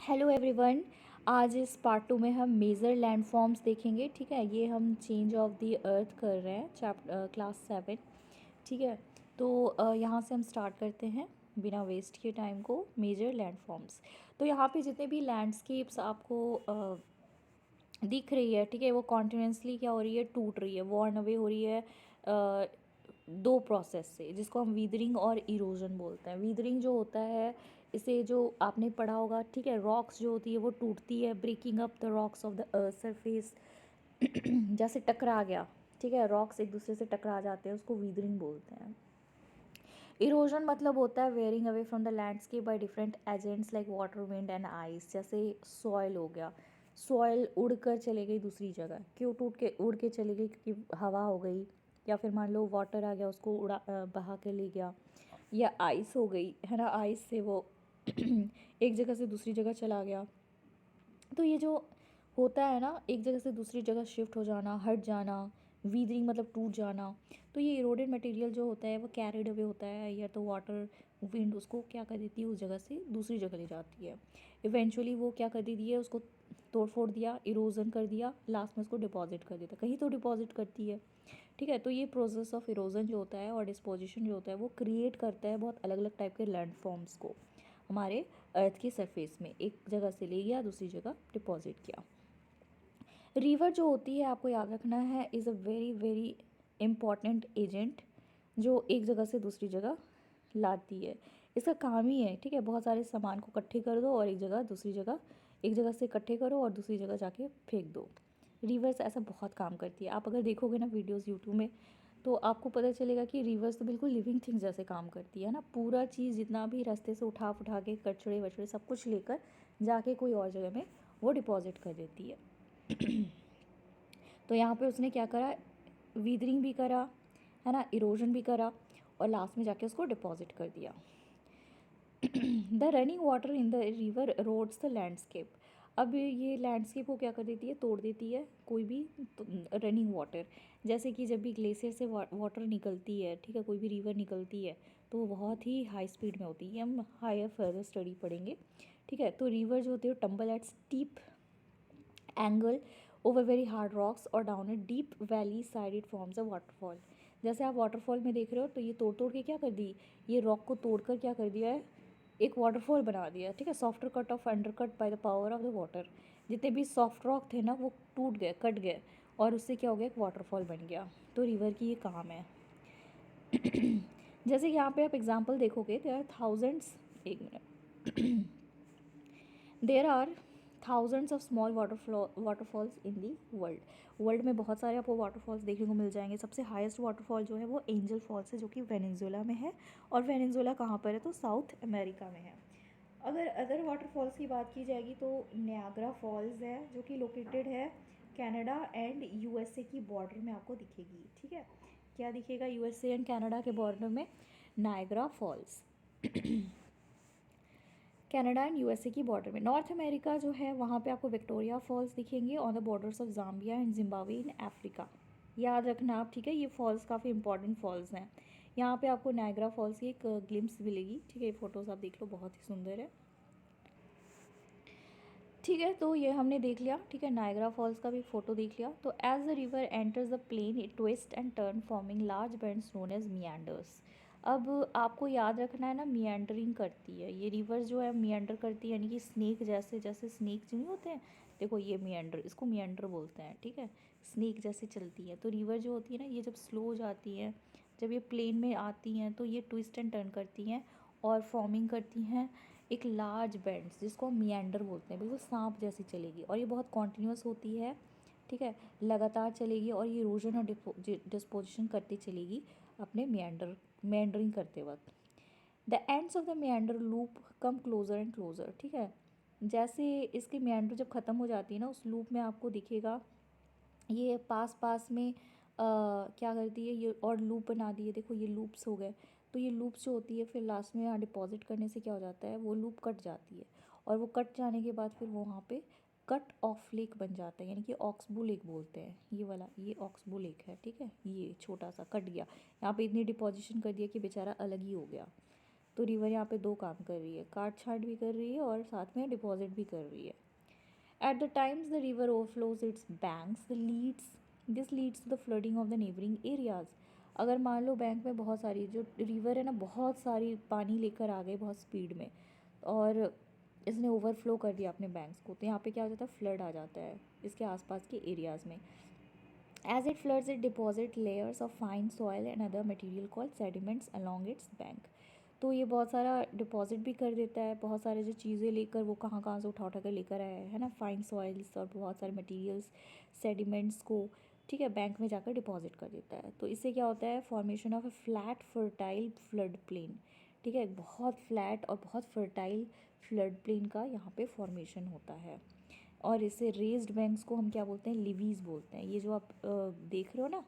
Hello everyone. आज इस part 2 में हम मेजर लैंडफॉर्म्स देखेंगे। ठीक है, ये हम चेंज ऑफ द अर्थ कर रहे हैं क्लास 7। ठीक है, तो यहाँ से हम स्टार्ट करते हैं बिना वेस्ट के टाइम को। मेजर लैंडफॉर्म्स, तो यहाँ पे जितने भी लैंडस्केप्स आपको दिख रही है, ठीक है, वो कॉन्टिन्यूसली क्या हो रही है, टूट रही है, वॉर्न अवे हो रही है दो प्रोसेस से, जिसको हम वीदरिंग और इरोजन बोलते हैं। वीदरिंग जो होता है, इसे जो आपने पढ़ा होगा, ठीक है, रॉक्स जो होती है वो टूटती है, breaking up the rocks of the earth surface. जैसे टकरा गया, ठीक है, रॉक्स एक दूसरे से टकरा जाते हैं, उसको वीदरिंग बोलते हैं। इरोजन मतलब होता है wearing away from the landscape by different agents like water, wind and ice. जैसे सॉयल हो गया, सॉयल उड़कर चले गई दूसरी जगह, क्यों टूट के उड़ के चली गई, क्योंकि हवा हो गई, या फिर मान लो वाटर आ गया, उसको उड़ा बहा के ले गया, या आइस हो गई है ना, आइस से वो एक जगह से दूसरी जगह चला गया। तो ये जो होता है ना, एक जगह से दूसरी जगह शिफ्ट हो जाना, हट जाना, वीदरिंग मतलब टूट जाना। तो ये इरोडेड मटेरियल जो होता है वो कैरिड अवे होता है, या तो वाटर, विंड उसको क्या कर देती है, उस जगह से दूसरी जगह ले जाती है। इवेंचुअली वो क्या कर देती है, उसको तोड़ फोड़ दिया, इरोजन कर दिया, लास्ट में उसको डिपॉजिट कर देता है, कहीं तो डिपॉजिट करती है। ठीक है, तो ये प्रोसेस ऑफ इरोजन जो होता है और डिस्पोजिशन जो होता है वो क्रिएट करता है बहुत अलग अलग टाइप के लैंडफॉर्म्स को हमारे अर्थ के सरफेस में, एक जगह से ले गया दूसरी जगह डिपॉजिट किया। रिवर जो होती है, आपको याद रखना है, is a very very important agent जो एक जगह से दूसरी जगह लाती है। इसका काम ही है, ठीक है, बहुत सारे सामान को इकट्ठे कर दो और एक जगह दूसरी जगह, एक जगह से इकट्ठे करो और दूसरी जगह जाके फेंक दो। रिवर्स ऐसा बहुत काम करती है। आप अगर देखोगे ना वीडियोस यूट्यूब में, तो आपको पता चलेगा कि रिवर्स तो बिल्कुल लिविंग थिंग्स जैसे काम करती है ना। पूरा चीज़ जितना भी रास्ते से उठा उठा के, कचड़े वचड़े सब कुछ लेकर जाके कोई और जगह में वो डिपॉजिट कर देती है। तो यहाँ पे उसने क्या करा, वीदरिंग भी करा, है ना, इरोजन भी करा, और लास्ट में जाके उसको डिपॉजिट कर दिया। The running water in the river erodes the landscape. अब ये लैंडस्केप को क्या कर देती है, तोड़ देती है कोई भी रनिंग वाटर। जैसे कि जब भी ग्लेशियर से वाटर निकलती है, ठीक है, कोई भी रिवर निकलती है, तो वो बहुत ही हाई स्पीड में होती है। हम हायर फर्दर स्टडी पढ़ेंगे। ठीक है, तो रिवर जो होती है tumble at steep angle over very hard rocks और down a deep valley side it forms a waterfall. जैसे आप वाटरफॉल में देख रहे हो, तो ये तोड़ तोड़ के क्या कर दी, ये रॉक को तोड़कर क्या कर दिया है, एक वाटरफॉल बना दिया। ठीक है, softer cut off under cut by the power of the water. जितने भी सॉफ्ट रॉक थे ना वो टूट गए, कट गए, और उससे क्या हो गया, एक वाटरफॉल बन गया। तो रिवर की ये काम है। जैसे यहाँ पे आप एग्जाम्पल देखोगे, देयर आर थाउजेंड्स, एक minute, there are thousands of small waterfalls in the world. World में बहुत सारे आपको वाटरफॉल्स देखने को मिल जाएंगे। सबसे हाईएस्ट वाटरफॉल जो है वो एंजल फॉल्स है, जो कि वेनेजुएला में है। और वेनेजुएला कहाँ पर है, तो साउथ अमेरिका में है। अगर अदर वाटरफॉल्स की बात की जाएगी तो नियाग्रा फॉल्स है, जो कि लोकेटेड है कनाडा एंड यूएसए की बॉर्डर में आपको दिखेगी। ठीक है, क्या दिखेगा, यूएसए एंड कनाडा के बॉर्डर में Niagara false. Canada and USA की बॉर्डर में। नॉर्थ अमेरिका जो है वहाँ पे आपको विक्टोरिया फॉल्स दिखेंगे on the borders of Zambia and Zimbabwe in Africa. याद रखना आप, ठीक है, ये फॉल्स काफ़ी इंपॉर्टेंट फॉल्स हैं। यहाँ पे आपको नायग्रा फॉल्स की एक ग्लिम्स मिलेगी। ठीक है, ये फोटोज़ आप देख लो, बहुत ही सुंदर है। ठीक है, तो ये हमने देख लिया। ठीक है, नायग्रा फॉल्स का भी फोटो देख लिया। तो as the river enters the plain it twist and turn forming large bends known as meanders. अब आपको याद रखना है ना, मियांडरिंग करती है ये रिवर जो है, मियांडर करती है, यानी कि स्नेक जैसे, जैसे स्नेक जो नहीं होते हैं, देखो ये मियांडर, इसको मियांडर बोलते हैं। ठीक है, स्नेक जैसे चलती है। तो रिवर जो होती है ना, ये जब स्लो हो जाती है, जब ये प्लेन में आती हैं, तो ये ट्विस्ट एंड टर्न करती हैं और फॉर्मिंग करती हैं एक लार्ज बेंड्स, जिसको हम मियांडर बोलते हैं। बिल्कुल सांप जैसी चलेगी, और ये बहुत कॉन्टीन्यूस होती है। ठीक है, लगातार चलेगी, और ये इरोजन और डिस्पोजिशन करती चलेगी अपने मेंडरिंग करते वक्त। The ends of the meander loop come closer and closer. ठीक है, जैसे इसकी मेंडर जब ख़त्म हो जाती है ना, उस लूप में आपको दिखेगा ये पास पास में क्या करती है, ये और लूप बना दिए। देखो ये लूप्स हो गए। तो ये लूप्स जो होती है, फिर लास्ट में यहाँ डिपॉजिट करने से क्या हो जाता है, वो लूप कट जाती है, और वो कट जाने के बाद फिर वो वहाँ पे कट ऑफ लेक बन जाता है, यानी कि ऑक्सबू लेक बोलते हैं ये वाला, ये ऑक्सबू लेक है। ठीक है, ये छोटा सा कट गया, यहाँ पे इतनी डिपॉजिशन कर दिया कि बेचारा अलग ही हो गया। तो रिवर यहाँ पे दो काम कर रही है, काट छाट भी कर रही है और साथ में डिपॉजिट भी कर रही है। At the times the river overflows its banks, this leads to the flooding of the neighboring areas. अगर मान लो बैंक में बहुत सारी जो रिवर है ना, बहुत सारी पानी लेकर आ गए बहुत स्पीड में, और इसने ओवरफ्लो कर दिया अपने बैंक्स को, तो यहाँ पे क्या हो जाता है, फ्लड आ जाता है इसके आसपास के एरियाज़ में। As it floods, it deposits layers of fine soil and other material called sediments along its bank. तो ये बहुत सारा डिपॉजिट भी कर देता है, बहुत सारे जो चीज़ें लेकर वो कहाँ कहाँ से उठा उठा कर लेकर आया है ना, फाइन सॉइल्स और बहुत सारे मटेरियल्स, सेडिमेंट्स को, ठीक है, बैंक में जाकर डिपॉजिट कर देता है। तो इससे क्या होता है, formation of A flat fertile flood plain, ठीक है, बहुत फ्लैट और बहुत फर्टाइल फ्लड प्लेन का यहाँ पे फॉर्मेशन होता है। और इसे रेज्ड बैंक्स को हम क्या बोलते हैं, लिवीज़ बोलते हैं। ये जो आप देख रहे हो ना,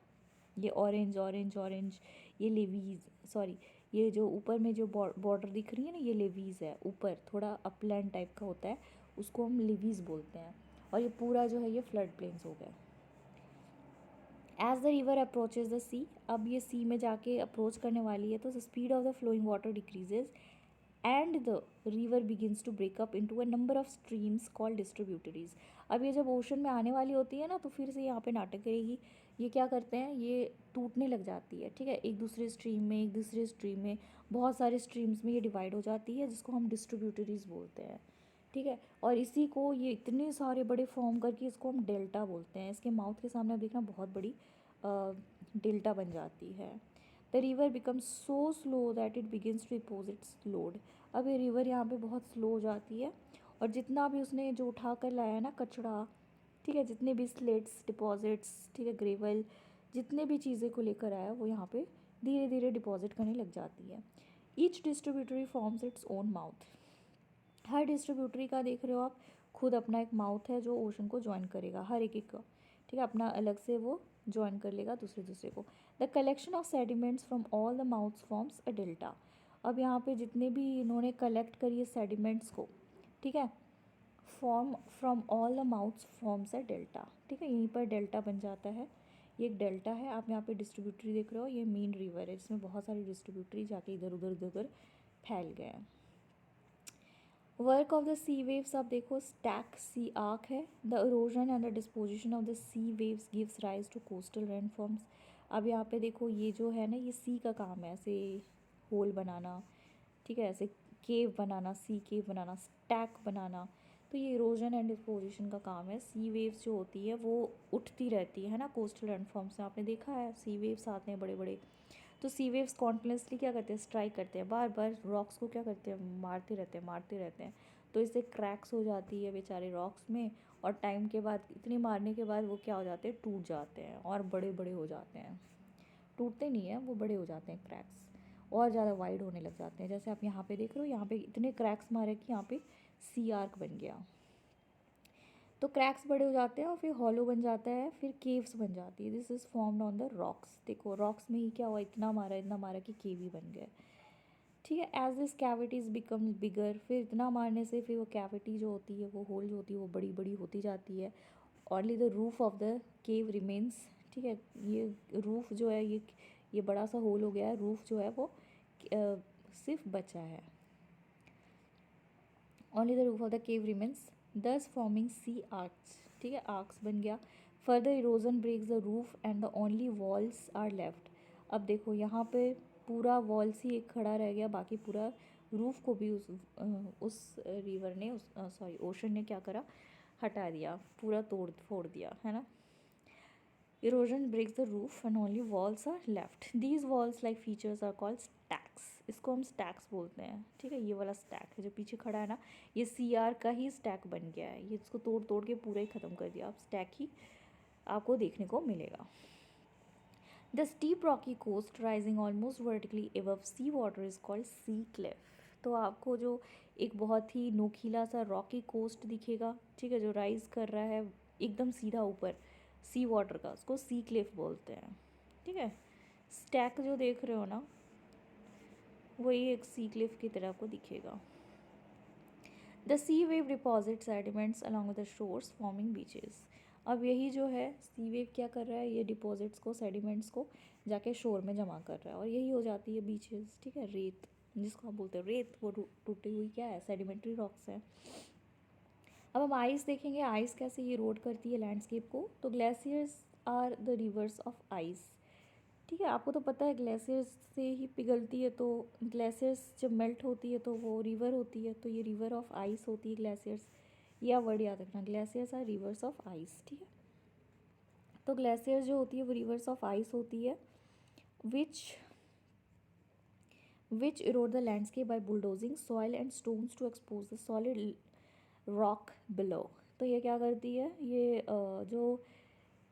ये ऑरेंज ऑरेंज ऑरेंज, ये लेवीज़, सॉरी, ये जो ऊपर में जो बॉर्डर दिख रही है ना, ये लेवीज़ है, ऊपर थोड़ा अपलैंड टाइप का होता है, उसको हम लेवीज़ बोलते हैं। और ये पूरा जो है ये फ्लड प्लेन्स हो गया। As the river approaches the sea, अब ये सी में जाके अप्रोच करने वाली है, तो the speed of the flowing water decreases and the river begins to break up into a number of streams called distributaries. अब ये जब ओशन में आने वाली होती है ना, तो फिर से यहाँ पे नाटक करेगी। ये क्या करते हैं, ये टूटने लग जाती है, ठीक है, एक दूसरे स्ट्रीम में, एक दूसरे स्ट्रीम में, बहुत सारे स्ट्रीम्स में ये डिवाइड हो जाती है, जिसको हम डिस्ट्रीब्यूटरीज बोलते हैं, ठीक है। और इसी को ये इतने सारे बड़े फॉर्म करके इसको हम डेल्टा बोलते हैं। इसके माउथ के सामने आप देखना बहुत बड़ी डेल्टा बन जाती है। The river becomes so slow that it begins to depose its load. अब ये रिवर यहाँ पे बहुत स्लो हो जाती है, और जितना भी उसने जो उठा कर लाया है ना कचरा, ठीक है, जितने भी स्लेट्स, डिपॉजिट्स, ठीक है, ग्रेवल, जितने भी चीज़ें को लेकर आया वो यहाँ पे धीरे धीरे डिपॉजिट करने लग जाती है। Each distributary forms its own mouth. हर डिस्ट्रीब्यूटरी का देख रहे हो आप, खुद अपना एक माउथ है जो ओशन को ज्वाइन करेगा, हर एक का, ठीक है, अपना अलग से वो ज्वाइन कर लेगा दूसरे दूसरे को। The collection of sediments from all the mouths forms a delta. अब यहाँ पे जितने भी इन्होंने कलेक्ट करी है सेडिमेंट्स को, ठीक है, form from all the mouths forms a delta, ठीक है, यहीं पर डेल्टा बन जाता है। ये एक डेल्टा है। आप यहाँ पे डिस्ट्रीब्यूटरी देख रहे हो, ये मेन रिवर है, इसमें बहुत सारी डिस्ट्रीब्यूटरी जाके इधर उधर इधर उधर फैल गए हैं। Work of the sea waves, आप देखो, स्टैक सी आर्क है। The erosion and the disposition of the sea waves gives rise to coastal landforms. अब यहाँ पे देखो, ये जो है ना, ये सी का काम है, ऐसे होल बनाना, ठीक है, ऐसे केव बनाना, सी केव बनाना, स्टैक बनाना। तो ये इरोजन एंड डिस्पोजिशन का काम है। सी वेव्स जो होती है वो उठती रहती है ना कोस्टल लैंडफॉर्म्स में, आपने देखा है सी वेव्स आते हैं बड़े बड़े। तो सी वेव्स कॉन्टिन्यूसली क्या करते हैं, स्ट्राइक करते हैं, बार बार रॉक्स को क्या करते हैं, मारते रहते हैं, मारते रहते हैं। तो इससे क्रैक्स हो जाती है बेचारे रॉक्स में, और टाइम के बाद, इतनी मारने के बाद वो क्या हो जाते हैं, टूट जाते हैं और बड़े बड़े हो जाते हैं। टूटते नहीं हैं, वो बड़े हो जाते हैं, क्रैक्स और ज़्यादा वाइड होने लग जाते हैं। जैसे आप यहाँ पे देख रहे हो, यहाँ पे इतने क्रैक्स मारे कि यहाँ पे सी आर्क बन गया। तो क्रैक्स बड़े हो जाते हैं और फिर हॉलो बन जाता है, फिर केव्स बन जाती है। This is formed on the rocks. देखो रॉक्स में ही क्या हुआ, इतना मारा कि केव ही बन गए, ठीक है। As this cavities become bigger, फिर इतना मारने से फिर वो कैविटी जो होती है, वो होल जो होती है, वो बड़ी बड़ी होती जाती है। Only the roof of the cave remains, ठीक है, ये रूफ जो है, ये बड़ा सा होल हो गया है, रूफ जो है वो सिर्फ बचा है। Only the roof of the cave remains thus forming sea arches, ठीक है, आर्क्स बन गया। Further erosion breaks the roof and the only walls are left. अब देखो यहाँ पे पूरा वॉल्स ही एक खड़ा रह गया, बाकी पूरा रूफ को भी उस रिवर ने, उस सॉरी ओशन ने क्या करा, हटा दिया, पूरा तोड़ फोड़ दिया, है ना। Erosion breaks the roof and only walls are left. These walls like features are called stacks. इसको हम stacks बोलते हैं, ठीक है। ये वाला stack है जो पीछे खड़ा है ना, ये CR का ही stack बन गया है। ये इसको तोड़ तोड़ के पूरा ही ख़त्म कर दिया। अब stack ही आपको देखने को मिलेगा। The steep rocky coast rising almost vertically above sea water is called sea cliff. तो आपको जो एक बहुत ही नोखीला सा रॉकी कोस्ट दिखेगा, ठीक है, जो राइज कर रहा है एकदम सीधा ऊपर सी वाटर का, उसको सी क्लिफ बोलते हैं, ठीक है। स्टैक जो देख रहे हो ना, वही एक सी क्लिफ की तरह आपको दिखेगा। The sea wave deposit sediments along the shores forming beaches. अब यही जो है सी वेव क्या कर रहा है, ये डिपॉजिट्स को, सेडिमेंट्स को जाके शोर में जमा कर रहा है, और यही हो जाती है बीचेस, ठीक है, रेत, जिसको आप बोलते हैं रेत, वो टूटी हुई क्या है, सेडिमेंट्री रॉक्स है। अब हम आइस देखेंगे, आइस कैसे ये इरोड करती है लैंडस्केप को। तो glaciers are the rivers of ice. ठीक है, आपको तो पता है ग्लेशियर्स से ही पिघलती है, तो ग्लेशियर्स जब मेल्ट होती है तो वो रिवर होती है, तो ये रिवर ऑफ आइस होती है ग्लेशियर्स। यह वर्ड याद रखना, glaciers are rivers of ice. ठीक है, तो ग्लेशियर्स जो होती है वो रिवर्स ऑफ आइस होती है, which erode the landscape by bulldozing soil and stones to expose the solid rock below. तो ये क्या करती है, ये जो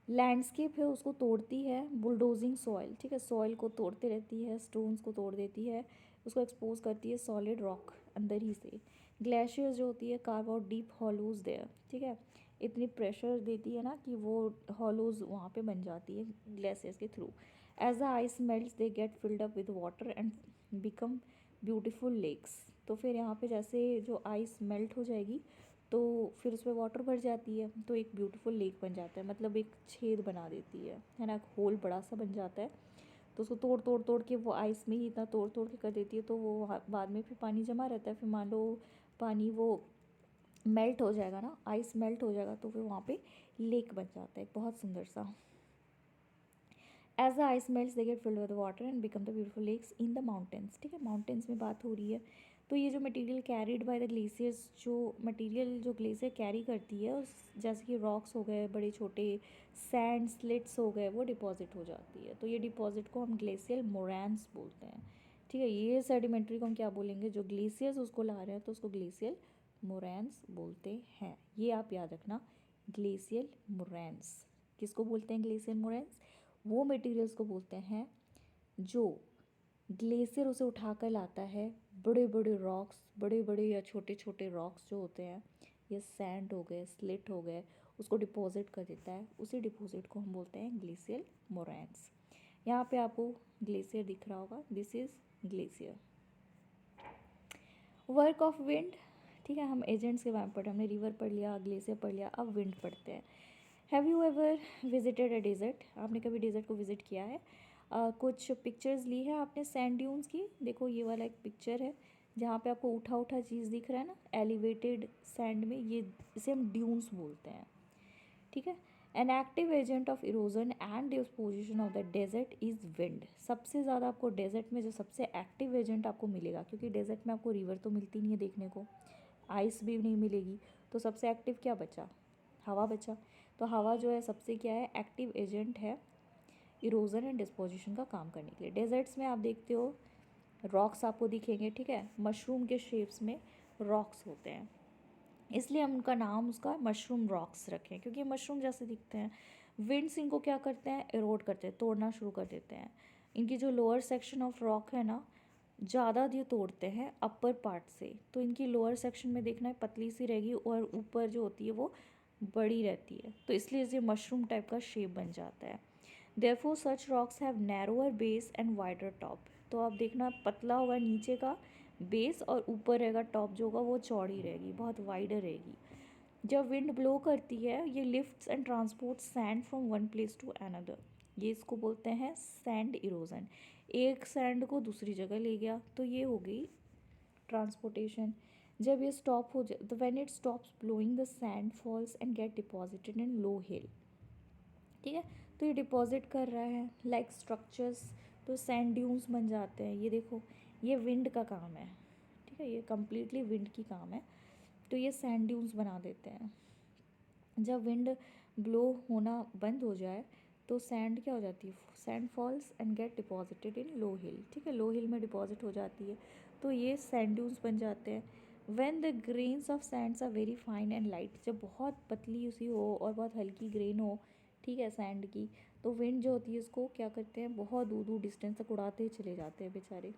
लैंडस्केप है उसको तोड़ती है, बुलडोजिंग सॉइल। ठीक है, सॉइल को तोड़ते रहती है, स्टोन्स को तोड़ देती है, उसको एक्सपोज करती है सॉलिड रॉक अंदर ही से। ग्लेशियर्स जो होती है carve out deep hollows there. ठीक है, इतनी प्रेशर देती है ना कि वो हॉलोज वहाँ पे बन जाती है ग्लेशियर्स के थ्रू। As the ice melts they get filled up with water and become beautiful lakes. तो फिर यहाँ पे जैसे जो आइस मेल्ट हो जाएगी तो फिर उसमें वाटर भर जाती है, तो एक ब्यूटीफुल लेक बन जाता है, मतलब एक छेद बना देती है ना, एक होल बड़ा सा बन जाता है। तो उसको तोड़ तोड़ तोड़ के वो आइस में ही इतना तोड़ तोड़ के कर देती है, तो वो बाद में फिर पानी जमा रहता है। फिर मान लो पानी वो मेल्ट हो जाएगा ना, आइस मेल्ट हो जाएगा, तो फिर वहाँ पे लेक बन जाता है बहुत सुंदर सा। As the ice melts they get filled with water and become the beautiful lakes in the mountains. ठीक है, माउंटेन्स में बात हो रही है। तो ये जो material carried by the glaciers, जो मटेरियल जो ग्लेशियर कैरी करती है उस, जैसे कि रॉक्स हो गए बड़े छोटे, सैंड स्लिट्स हो गए, वो डिपॉजिट हो जाती है। तो ये डिपॉजिट को हम ग्लेशियल मोरैंस बोलते हैं। ठीक है, ये सेडिमेंट्री को हम क्या बोलेंगे, जो ग्लेशियर्स उसको ला रहे हैं तो उसको ग्लेशियल मोरैंस बोलते हैं। ये आप याद रखना, ग्लेशियल मोरैंस किसको बोलते हैं, ग्लेशियल मोरैंस वो मटेरियल्स को बोलते हैं जो ग्लेशियर उसे उठा कर लाता है। बड़े बड़े रॉक्स, बड़े बड़े या छोटे छोटे रॉक्स जो होते हैं, ये सैंड हो गए, स्लिट हो गए, उसको डिपॉजिट कर देता है। उसी डिपॉजिट को हम बोलते हैं ग्लेशियल मोरैंस। यहाँ पे आपको ग्लेशियर दिख रहा होगा, this is glacier. Work of wind. ठीक है, हम एजेंट्स के बारे में पढ़े, हमने रिवर पढ़ लिया, ग्लेशियर पढ़ लिया, अब विंड पढ़ते हैं। Have you ever visited a desert, आपने कभी डेजर्ट को विजिट किया है। कुछ पिक्चर्स ली है आपने सैंड ड्यून्स की। देखो ये वाला एक पिक्चर है जहाँ पे आपको उठा उठा चीज़ दिख रहा है ना, एलिवेटेड सैंड में, ये इसे हम ड्यून्स बोलते हैं। ठीक है, an active agent of erosion and disposition of the desert is wind. सबसे ज़्यादा आपको डेजर्ट में जो सबसे एक्टिव एजेंट आपको मिलेगा, क्योंकि डेजर्ट में आपको रिवर तो मिलती नहीं है देखने को, आइस भी नहीं मिलेगी, तो सबसे एक्टिव क्या बचा, हवा बचा। तो हवा जो है सबसे क्या है, एक्टिव एजेंट है इरोजन एंड डिस्पोजिशन का काम करने के लिए। डेजर्ट्स में आप देखते हो रॉक्स आपको दिखेंगे। ठीक है, मशरूम के शेप्स में रॉक्स होते हैं, इसलिए हम उनका नाम उसका मशरूम रॉक्स रखें, क्योंकि मशरूम जैसे दिखते हैं। विंड्स इनको क्या करते हैं, एरोड करते हैं, तोड़ना शुरू कर देते हैं। इनकी जो लोअर सेक्शन ऑफ रॉक है ना, ज़्यादा ये तोड़ते हैं अपर पार्ट से, तो इनकी लोअर सेक्शन में देखना है पतली सी रहेगी और ऊपर जो होती है वो बड़ी रहती है, तो इसलिए ये मशरूम टाइप का शेप बन जाता है। Therefore such rocks have narrower base and wider top. तो आप देखना पतला होगा नीचे का बेस और ऊपर रहेगा टॉप जो होगा वो चौड़ी रहेगी, बहुत वाइडर रहेगी। जब विंड ब्लो करती है ये lifts and transport sand from one place to another, ये इसको बोलते हैं सैंड इरोजन। एक सैंड को दूसरी जगह ले गया, तो ये हो गई ट्रांसपोर्टेशन। जब ये स्टॉप हो जाए, तो when it stops blowing the sand falls and get deposited in low hill. ठीक है, तो ये डिपॉजिट कर रहा है लाइक स्ट्रक्चर्स, तो सैंड ड्यून्स बन जाते हैं। ये देखो, ये विंड का काम है। ठीक है, ये कम्प्लीटली विंड की काम है, तो ये सैंड ड्यून्स बना देते हैं। जब विंड ब्लो होना बंद हो जाए तो सैंड क्या हो जाती है, sand falls and get deposited in low hill. ठीक है, लो हिल में डिपॉजिट हो जाती है, तो ये सैंड ड्यून्स बन जाते हैं। When the grains of sands are very fine and light, जब बहुत पतली उसी हो और बहुत हल्की ग्रेन हो, ठीक है, सैंड की, तो विंड जो होती है उसको क्या करते हैं, बहुत दूर दूर डिस्टेंस तक उड़ाते चले जाते हैं बेचारे,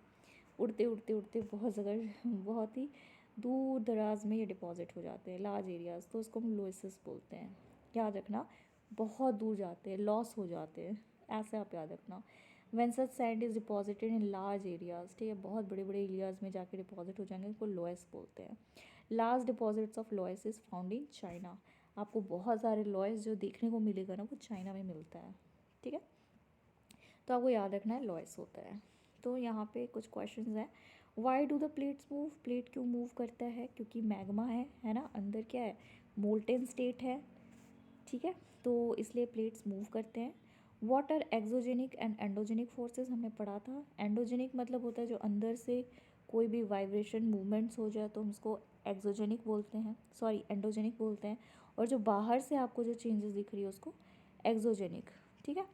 उड़ते उड़ते उड़ते बहुत जगह, बहुत ही दूर दराज में ये डिपॉजिट हो जाते हैं, लार्ज एरियाज, तो उसको हम लोएसिस बोलते हैं। याद रखना, बहुत दूर जाते हैं, लॉस हो जाते हैं, ऐसे आप याद रखना। When such sand is deposited in large areas, ठीक है, बहुत बड़े बड़े एरियाज में जाके डिपॉजिट हो जाएंगे, उसको लोएस बोलते हैं। Large deposits of loess is found in China. आपको बहुत सारे लॉयस जो देखने को मिलेगा ना वो चाइना में मिलता है। ठीक है, तो आपको याद रखना है लॉयस होता है। तो यहाँ पे कुछ क्वेश्चंस हैं, why do the plates move, plate क्यों मूव करता है, क्योंकि मैग्मा है ना, अंदर क्या है, मोल्टेन स्टेट है, ठीक है, तो इसलिए प्लेट्स मूव करते हैं। What are exogenic and endogenic forces, हमने पढ़ा था। एंडोजेनिक मतलब होता है जो अंदर से कोई भी वाइब्रेशन मूवमेंट्स हो जाए तो हम उसको एक्सोजेनिक बोलते हैं, सॉरी एंडोजेनिक बोलते हैं, और जो बाहर से आपको जो चेंजेस दिख रही है उसको एक्सोजेनिक, ठीक है।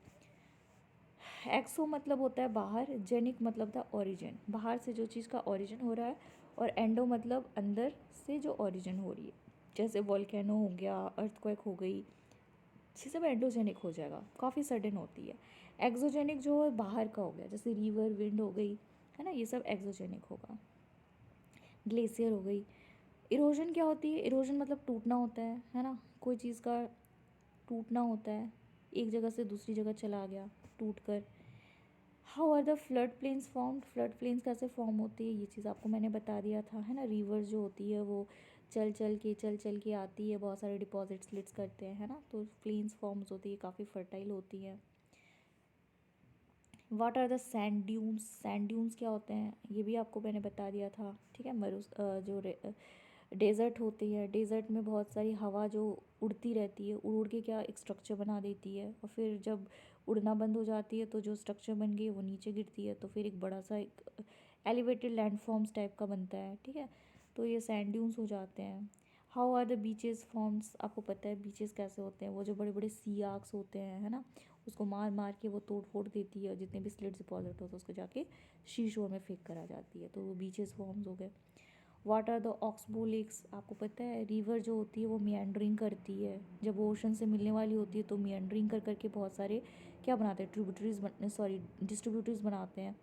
एक्सो मतलब होता है बाहर, जेनिक मतलब था ओरिजिन, बाहर से जो चीज़ का ओरिजिन हो रहा है, और एंडो मतलब अंदर से जो ओरिजिन हो रही है, जैसे वोल्केनो हो गया, अर्थक्वेक हो गई, ये सब एंडोजेनिक हो जाएगा, काफ़ी सडन होती है। एक्सोजेनिक जो है बाहर का हो गया, जैसे रिवर, विंड हो गई, है ना, ये सब एक्सोजेनिक होगा। ग्लेशियर हो गई। इरोजन क्या होती है, इरोजन मतलब टूटना होता है ना, कोई चीज़ का टूटना होता है, एक जगह से दूसरी जगह चला गया टूट कर। How are the flood plains formed, flood plains कैसे फॉर्म होती है, ये चीज़ आपको मैंने बता दिया था, है ना। रिवर जो होती है वो चल चल के आती है, बहुत सारे डिपॉजिट स्लिट्स करते हैं, है ना, तो प्लेन्स फॉर्म्स होती है, काफ़ी फर्टाइल होती है। What are the sand dunes, sand dunes क्या होते हैं, ये भी आपको मैंने बता दिया था, ठीक है। जो डेज़र्ट होती है, डेज़र्ट में बहुत सारी हवा जो उड़ती रहती है, उड़ के क्या एक स्ट्रक्चर बना देती है, और फिर जब उड़ना बंद हो जाती है तो जो स्ट्रक्चर बन गई वो नीचे गिरती है, तो फिर एक बड़ा सा एक एलिवेटेड लैंडफॉर्म्स टाइप का बनता है, ठीक है, तो ये सैंड ड्यून्स हो जाते हैं। How are the beaches forms, आपको पता है बीचेस कैसे होते हैं, वो जो बड़े बड़े सी आर्क्स होते हैं, है ना, उसको मार मार के वो तोड़ फोड़ देती है, और जितने भी स्लिट डिपॉजिट होते हैं उसको जाके शी शोर में फेंक करा जाती है, तो वो बीचेस फॉर्म्स हो गए। What are the oxbow lakes, आपको पता है रिवर जो होती है वो मियंडरिंग करती है, जब वो ओशन से मिलने वाली होती है तो मियंडरिंग कर करके बहुत सारे क्या बनाते हैं, ट्रिब्यूटरीज सॉरी डिस्ट्रीब्यूटरीज बनाते हैं।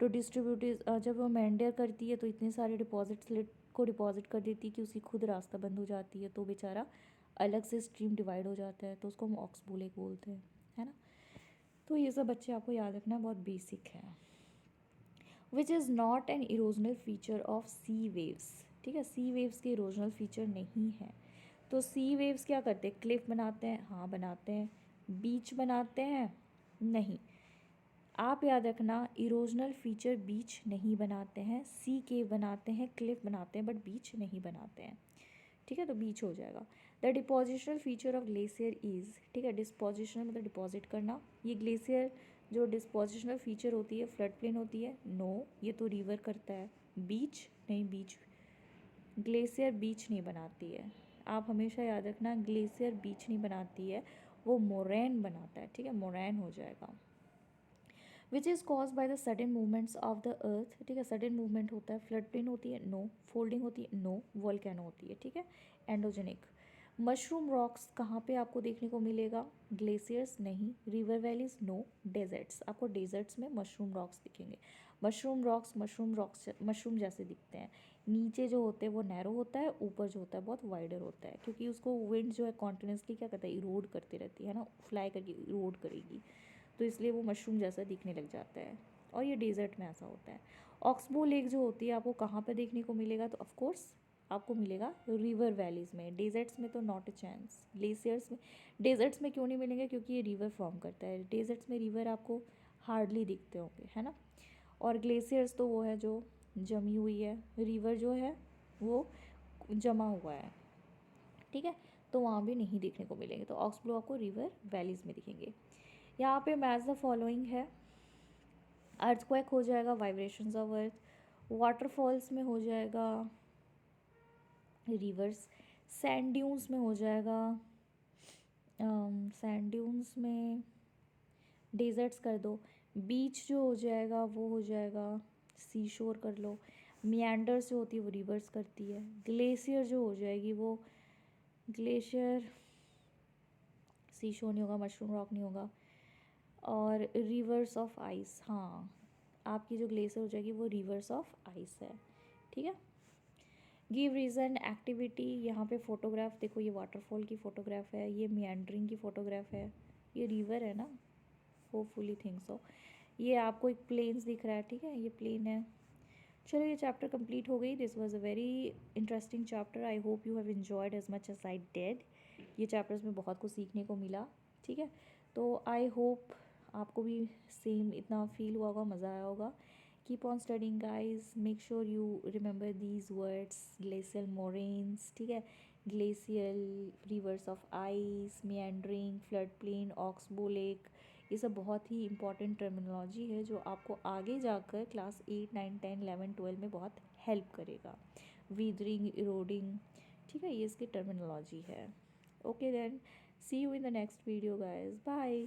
तो डिस्ट्रीब्यूटरीज जब वो मेंडेयर करती है तो इतने सारे डिपॉजिट स्लिट को डिपॉजिट कर देती है कि उसकी खुद रास्ता बंद हो जाती है, तो बेचारा अलग से स्ट्रीम डिवाइड हो जाता है, तो उसको हम ऑक्सबो लेक बोलते हैं, है ना। तो ये सब बच्चे आपको याद रखना बहुत बेसिक है। Which is not an erosional feature of sea waves, ठीक है, सी वेव्स के इरोजनल फीचर नहीं है। तो सी वेव्स क्या करते हैं, क्लिफ बनाते हैं, हाँ बनाते हैं, बीच बनाते हैं, नहीं। आप याद रखना इरोजनल फीचर बीच नहीं बनाते हैं, सी केव बनाते हैं, क्लिफ बनाते हैं, बट बीच नहीं बनाते हैं, ठीक है, तो बीच हो जाएगा। The depositional feature of glacier is, ठीक है, डिस्पोजिशनल मतलब डिपॉजिट करना, ये ग्लेशियर जो डिस्पोजिशनल फीचर होती है फ्लड प्लेन होती है, नो, ये तो रिवर करता है। बीच नहीं, बीच ग्लेशियर बीच नहीं बनाती है, आप हमेशा याद रखना ग्लेशियर बीच नहीं बनाती है, वो मोरैन बनाता है, ठीक है, मोरैन हो जाएगा। Which is cause by the sudden movements of the अर्थ, ठीक है, सडन मूवमेंट होता है, फ्लड प्लेन होती है, नो, फोल्डिंग होती है, नो, वोल्केनो होती है, ठीक है, एंडोजेनिक। मशरूम रॉक्स कहाँ पे आपको देखने को मिलेगा, ग्लेशियर्स नहीं, रिवर वैलीज नो, डेजर्ट्स, आपको डेजर्ट्स में मशरूम रॉक्स दिखेंगे। मशरूम रॉक्स मशरूम जैसे दिखते हैं, नीचे जो होते हैं वो नैरो होता है, ऊपर जो होता है बहुत वाइडर होता है, क्योंकि उसको विंड जो है कॉन्टिन्यूसली क्या करता है, इरोड करती रहती है ना, फ्लाई करके इरोड करेगी, तो इसलिए वो मशरूम जैसा दिखने लग जाता है, और ये डेजर्ट में ऐसा होता है। ऑक्सबो लेक जो होती है आपको कहाँ पर देखने को मिलेगा, तो ऑफकोर्स आपको मिलेगा रिवर वैलीज़ में, डेजर्ट्स में तो नॉट अ चांस। ग्लेशियर्स में, डेजर्ट्स में क्यों नहीं मिलेंगे, क्योंकि ये रिवर फॉर्म करता है, डेजर्ट्स में रिवर आपको हार्डली दिखते होंगे, है ना। और ग्लेशियर्स तो वो है जो जमी हुई है, रिवर जो है वो जमा हुआ है, ठीक है, तो वहाँ भी नहीं देखने को मिलेंगे, तो ऑक्सबो आपको रिवर वैलीज़ में दिखेंगे। यहाँ पे मैच द फॉलोइंग है, अर्थक्वेक हो जाएगा, वाइब्रेशंस ऑफ अर्थ, वाटरफॉल्स में हो जाएगा, रिवर्स, सैंड ड्यून्स में हो जाएगा, सैंड ड्यून्स में डेजर्ट्स कर दो, बीच जो हो जाएगा वो हो जाएगा सी शोर कर लो, मियांडर्स जो होती है वो रिवर्स करती है, ग्लेशियर जो हो जाएगी वो ग्लेशियर सी शोर नहीं होगा, मशरूम रॉक नहीं होगा, और रिवर्स ऑफ आइस, हाँ आपकी जो ग्लेशियर हो जाएगी वो रिवर्स ऑफ आइस है, ठीक है। गिव रीज़न एक्टिविटी, यहाँ पे फोटोग्राफ देखो, ये वाटरफॉल की फ़ोटोग्राफ है, ये मियांडरिंग की फ़ोटोग्राफ है, ये रिवर है ना, होपफुली थिंक सो। ये आपको एक प्लेन्स दिख रहा है, ठीक है, ये प्लेन है। चलो ये चैप्टर कंप्लीट हो गई, this was a very interesting chapter, I hope you have enjoyed as much as I did. ये चैप्टर्स में बहुत कुछ सीखने को मिला, ठीक है, तो आई होप आपको भी सेम इतना फील हुआ होगा, मज़ा आया होगा keep on studying guys, make sure you remember these words, glacial moraines, ठीक है, glacial, reverse of ice, meandering, flood plain, oxbow lake, ये सब बहुत ही इंपॉर्टेंट टर्मिनोलॉजी है जो आपको आगे जाकर क्लास 8 9 10 11 12 में बहुत हेल्प करेगा। वीदरिंग, इरोडिंग, ठीक है, ये इसकी टर्मिनोलॉजी है। Okay then, see you in the next video guys, bye.